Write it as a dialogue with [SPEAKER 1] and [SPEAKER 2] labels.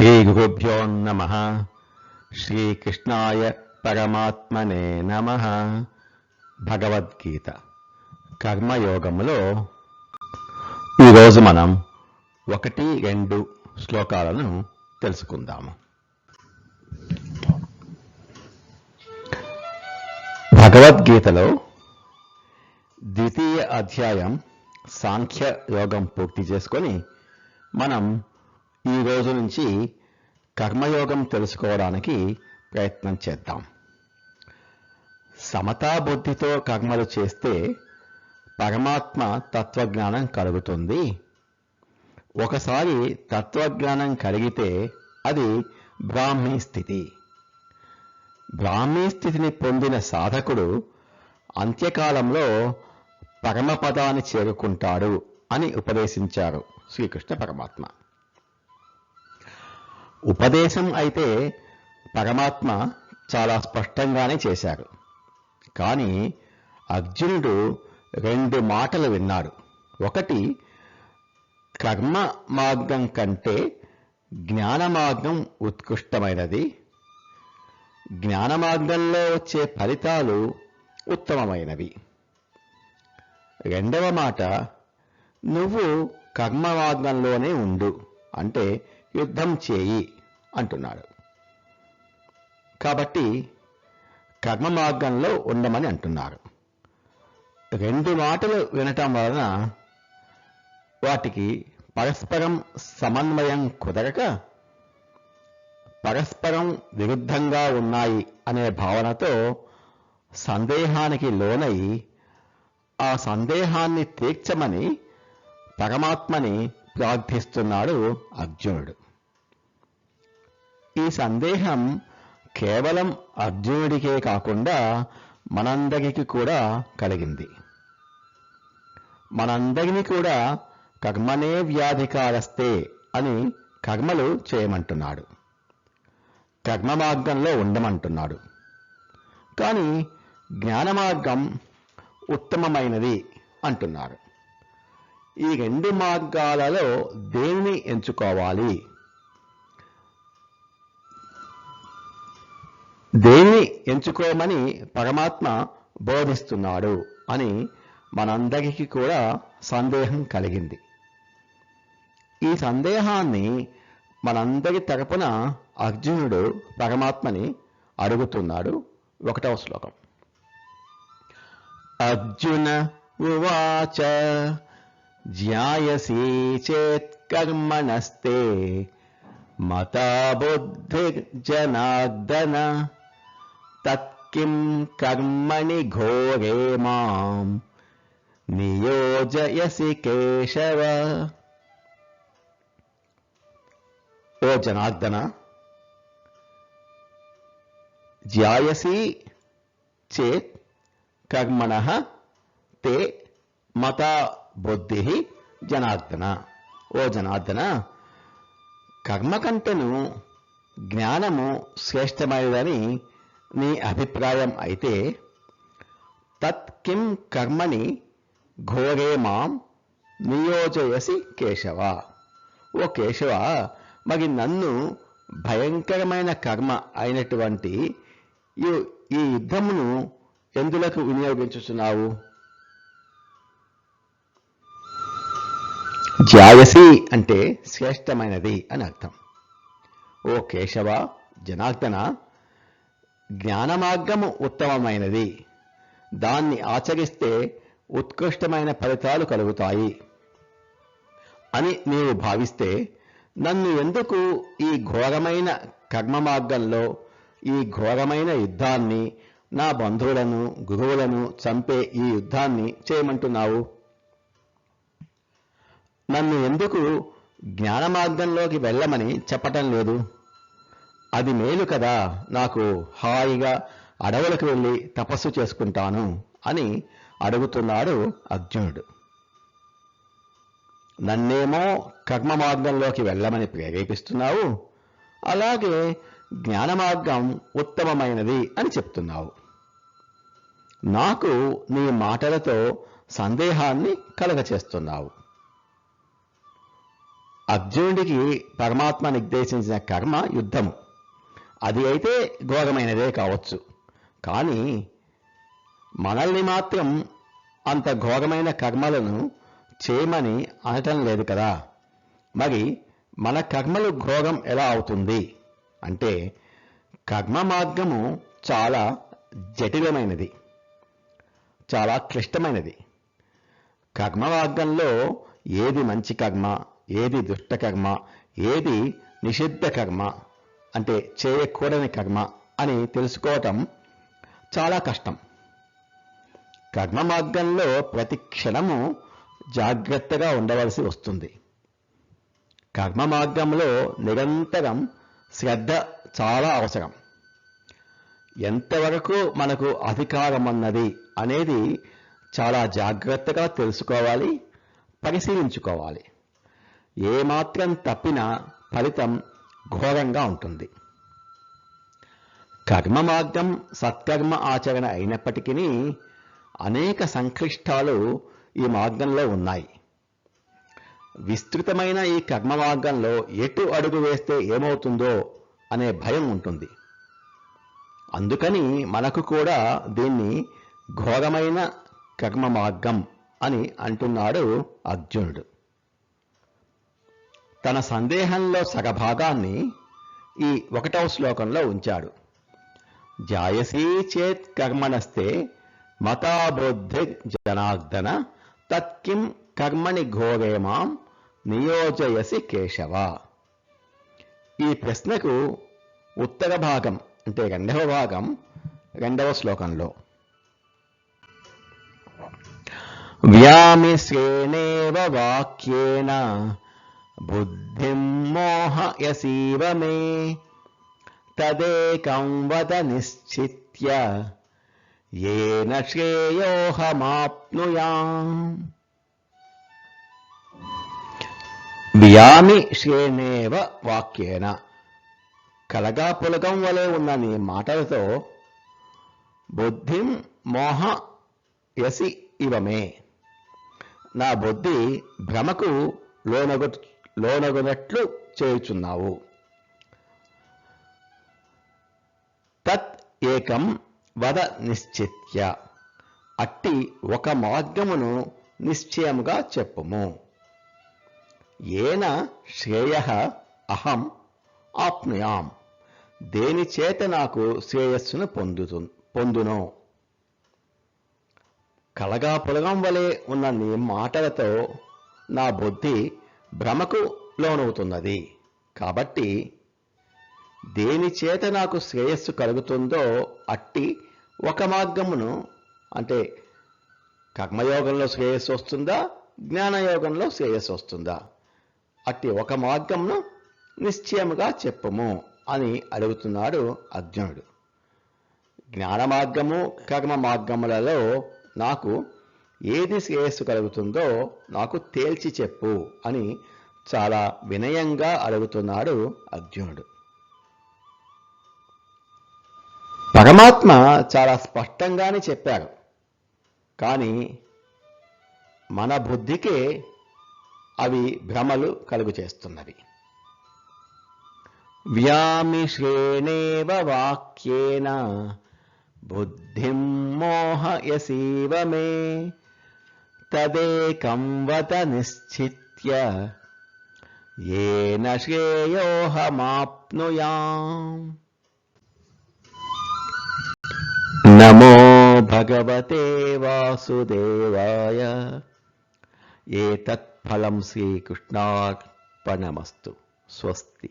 [SPEAKER 1] శ్రీగురుభ్యో నమః. శ్రీకృష్ణాయ పరమాత్మనే నమః. భగవద్గీత కర్మయోగములో ఈరోజు మనం 1-2 శ్లోకాలను తెలుసుకుందాము. భగవద్గీతలో ద్వితీయ అధ్యాయం సాంఖ్య యోగం పూర్తి చేసుకొని మనం ఈ రోజు నుంచి కర్మయోగం తెలుసుకోవడానికి ప్రయత్నం చేద్దాం. సమతా బుద్ధితో కర్మలు చేస్తే పరమాత్మ తత్వజ్ఞానం కలుగుతుంది. ఒకసారి తత్వజ్ఞానం కలిగితే అది బ్రాహ్మీ స్థితి. బ్రాహ్మీ స్థితిని పొందిన సాధకుడు అంత్యకాలంలో పరమపదాన్ని చేరుకుంటాడు అని ఉపదేశించారు శ్రీకృష్ణ పరమాత్మ. ఉపదేశం అయితే పరమాత్మ చాలా స్పష్టంగానే చేశారు. కానీ అర్జునుడు 2 మాటలు విన్నాడు. ఒకటి, కర్మ మార్గం కంటే జ్ఞాన మార్గం ఉత్కృష్టమైనది, జ్ఞాన మార్గంలో వచ్చే ఫలితాలు ఉత్తమమైనవి. రెండవ మాట, నువ్వు కర్మ మార్గంలోనే ఉండు, అంటే యుద్ధం చేయి అంటున్నాడు. కాబట్టి కర్మ మార్గంలో ఉండమని అంటున్నారు. 2 మాటలు వినటం వలన వాటికి పరస్పరం సమన్వయం కుదరక పరస్పరం విరుద్ధంగా ఉన్నాయి అనే భావనతో సందేహానికి లోనై ఆ సందేహాన్ని తీర్చమని పరమాత్మని ప్రార్థిస్తున్నాడు అర్జునుడు. ఈ సందేహం కేవలం అర్జునుడికే కాకుండా మనందరికీ కూడా కలిగింది. మనందరినీ కూడా కర్మనే వ్యాధికారస్తే అని కర్మలు చేయమంటున్నాడు, కర్మ మార్గంలో ఉండమంటున్నాడు. కానీ జ్ఞాన మార్గం ఉత్తమమైనది అంటున్నారు. ఈ 2 మార్గాలలో దేన్ని ఎంచుకోవాలి, దేన్ని ఎంచుకోమని పరమాత్మ బోధిస్తున్నాడు అని మనందరికీ కూడా సందేహం కలిగింది. ఈ సందేహాన్ని మనందరి తరపున అర్జునుడు పరమాత్మని అడుగుతున్నాడు. 1వ శ్లోకం. అర్జున ఉవాచ జ్ఞాయసి చేత్ కర్మణస్తే మతా బుద్ధిర్జనార్దన తత్కిం కర్మణి ఘోరే మాం నియోజయసి కేశవ. ఓ జనార్దన, జ్యాయసి చేత్ కర్మణః తే మతా బుద్ధి జనార్దన. ఓ జనార్దన, కర్మ కంటేను జ్ఞానము శ్రేష్టమైనదని నీ అభిప్రాయం అయితే తత్ కిం కర్మణి ఘోరే మాం నియోజయసి కేశవ. ఓ కేశవ, మరి నన్ను భయంకరమైన కర్మ అయినటువంటి ఈ యుద్ధమును ఎందులకు వినియోగించుచున్నావు? జ్యాయసి అంటే శ్రేష్టమైనది అని అర్థం. ఓ కేశవ, జనార్దన, జ్ఞాన మార్గము ఉత్తమమైనది, దాన్ని ఆచరిస్తే ఉత్కృష్టమైన ఫలితాలు కలుగుతాయి అని నీవు భావిస్తే నన్ను ఎందుకు ఈ ఘోరమైన కర్మ మార్గంలో ఈ ఘోరమైన యుద్ధాన్ని, నా బంధువులను గురువులను చంపే ఈ యుద్ధాన్ని చేయమంటున్నావు? నన్ను ఎందుకు జ్ఞాన మార్గంలోకి వెళ్ళమని చెప్పటం లేదు? అది మేలు కదా, నాకు హాయిగా అడవులకు వెళ్ళి తపస్సు చేసుకుంటాను అని అడుగుతున్నాడు అర్జునుడు. నన్నేమో కర్మ మార్గంలోకి వెళ్ళమని ప్రేరేపిస్తున్నావు, అలాగే జ్ఞాన మార్గం ఉత్తమమైనది అని చెప్తున్నావు. నాకు నీ మాటలతో సందేహాన్ని కలగచేస్తున్నావు. అర్జునుడికి పరమాత్మ నిర్దేశించిన కర్మ యుద్ధము. అది అయితే ఘోరమైనదే కావచ్చు. కానీ మనల్ని మాత్రం అంత ఘోరమైన కర్మలను చేయమని అనటం లేదు కదా. మరి మన కర్మలు ఘోరం ఎలా అవుతుంది అంటే, కర్మ మార్గము చాలా జటిలమైనది, చాలా క్లిష్టమైనది. కర్మ మార్గంలో ఏది మంచి కర్మ, ఏది దుష్టకర్మ, ఏది నిషిద్ధ కర్మ అంటే చేయకూడని కర్మ అని తెలుసుకోవటం చాలా కష్టం. కర్మ మార్గంలో ప్రతి క్షణము జాగ్రత్తగా ఉండవలసి వస్తుంది. కర్మ మార్గంలో నిరంతరం శ్రద్ధ చాలా అవసరం. ఎంతవరకు మనకు అధికారం అన్నది అనేది చాలా జాగ్రత్తగా తెలుసుకోవాలి, పరిశీలించుకోవాలి. ఏమాత్రం తప్పినా ఫలితం ఘోరంగా ఉంటుంది. కర్మ మార్గం సత్కర్మ ఆచరణ అయినప్పటికీ అనేక సంక్లిష్టాలు ఈ మార్గంలో ఉన్నాయి. విస్తృతమైన ఈ కర్మ మార్గంలో ఎటు అడుగు వేస్తే ఏమవుతుందో అనే భయం ఉంటుంది. అందుకని మనకు కూడా దీన్ని ఘోరమైన కర్మ మార్గం అని అంటున్నాడు అర్జునుడు. తన సందేహంలో సగభాగాన్ని ఈ 1వ శ్లోకంలో ఉంచాడు. జాయసీ చేత్ కర్మణస్తే మతా బుద్ధి జనార్దన తత్కిం కర్మణి ఘోరే మాం నియోజయసి కేశవ. ఈ ప్రశ్నకు ఉత్తర భాగం అంటే 2వ భాగం 2వ శ్లోకంలో వ్యామిశ్రేణేవ వాక్యేన బుద్ధిం మోహయసీవ మే తదేకం వద నిశ్చిత్య ఏన శ్రేయోహమాప్నుయాం. వ్యామి శ్రేణేవ వాక్యేన, కలగా పులగం వలె ఉన్న నీ మాటలతో బుద్ధిం మోహయసి ఇవమే, నా బుద్ధి భ్రమకు లోనగునట్లు చేయుచున్నావు. తత్ ఏకం వద నిశ్చిత్య, అట్టి ఒక మార్గమును నిశ్చయముగా చెప్పుము. ఏన శ్రేయః అహం ఆప్నుయాం, దేని చేత నాకు శ్రేయస్సును పొందును. కలగా పులగం వలె ఉన్న నీ మాటలతో నా బుద్ధి భ్రమకు లోనవుతున్నది. కాబట్టి దేని చేత నాకు శ్రేయస్సు కలుగుతుందో అట్టి ఒక మార్గమును, అంటే కర్మయోగంలో శ్రేయస్సు వస్తుందా, జ్ఞానయోగంలో శ్రేయస్సు వస్తుందా, అట్టి ఒక మార్గమును నిశ్చయముగా చెప్పుము అని అడుగుతున్నాడు అర్జునుడు. జ్ఞాన మార్గము కర్మ మార్గములలో నాకు ఏది శ్రేయస్సు కలుగుతుందో నాకు తేల్చి చెప్పు అని చాలా వినయంగా అడుగుతున్నాడు అర్జునుడు. పరమాత్మ చాలా స్పష్టంగానే చెప్పారు, కానీ మన బుద్ధికే అవి భ్రమలు కలుగు చేస్తున్నవి. వ్యామిశ్రేణేవ వాక్యేన బుద్ధిం మోహయసీవ మే తదేకం వద నిశ్చిత్య ఏన శ్రేయోహమాప్నుయాం. నమో భగవతే వాసుదేవాయ. ఏతత్ ఫలం శ్రీకృష్ణార్పణమస్తు. స్వస్తి.